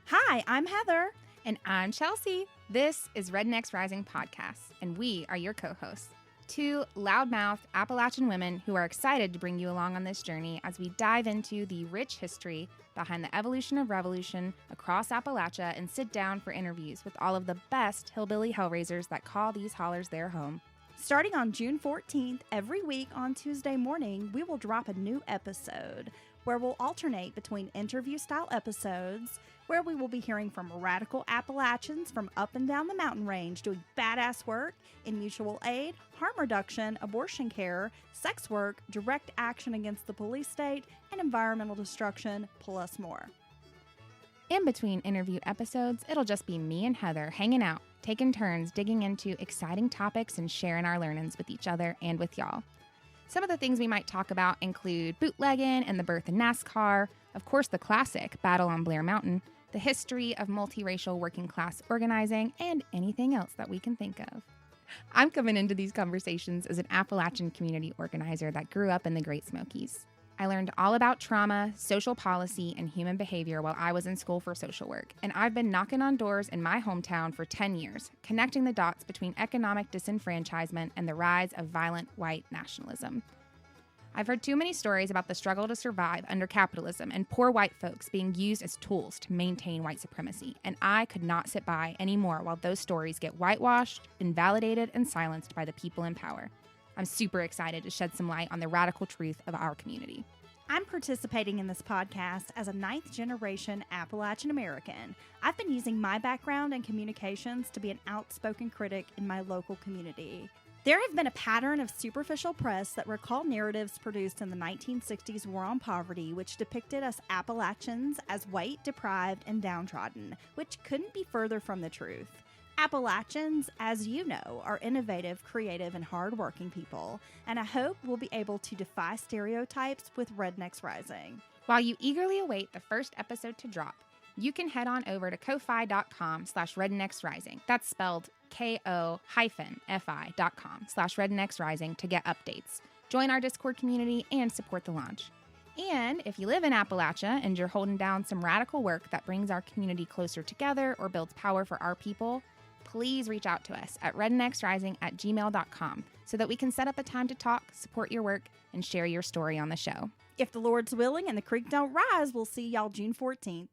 Hi, I'm Heather. And I'm Chelsea. This is Rednecks Rising Podcast, and we are your co-hosts. Two loudmouthed Appalachian women who are excited to bring you along on this journey as we dive into the rich history behind the evolution of revolution across Appalachia and sit down for interviews with all of the best hillbilly hellraisers that call these hollers their home. Starting on June 14th, every week on Tuesday morning, we will drop a new episode where we'll alternate between interview-style episodes where we will be hearing from radical Appalachians from up and down the mountain range doing badass work in mutual aid, harm reduction, abortion care, sex work, direct action against the police state, and environmental destruction, plus more. In between interview episodes, it'll just be me and Heather hanging out, taking turns digging into exciting topics and sharing our learnings with each other and with y'all. Some of the things we might talk about include bootlegging and the birth of NASCAR, of course the classic Battle on Blair Mountain, the history of multiracial working class organizing, and anything else that we can think of. I'm coming into these conversations as an Appalachian community organizer that grew up in the Great Smokies. I learned all about trauma, social policy, and human behavior while I was in school for social work, and I've been knocking on doors in my hometown for 10 years, connecting the dots between economic disenfranchisement and the rise of violent white nationalism. I've heard too many stories about the struggle to survive under capitalism and poor white folks being used as tools to maintain white supremacy, and I could not sit by anymore while those stories get whitewashed, invalidated, and silenced by the people in power. I'm super excited to shed some light on the radical truth of our community. I'm participating in this podcast as a ninth-generation Appalachian American. I've been using my background in communications to be an outspoken critic in my local community. There have been a pattern of superficial press that recall narratives produced in the 1960s war on poverty, which depicted us Appalachians as white, deprived, and downtrodden, which couldn't be further from the truth. Appalachians, as you know, are innovative, creative, and hardworking people, and I hope we'll be able to defy stereotypes with Rednecks Rising. While you eagerly await the first episode to drop, you can head on over to ko-fi.com/rednecksrising. That's spelled ko-fi.com/rednecksrising to get updates. Join our Discord community and support the launch. And if you live in Appalachia and you're holding down some radical work that brings our community closer together or builds power for our people, please reach out to us at rednecksrising@gmail.com so that we can set up a time to talk, support your work, and share your story on the show. If the Lord's willing and the creek don't rise, we'll see y'all June 14th.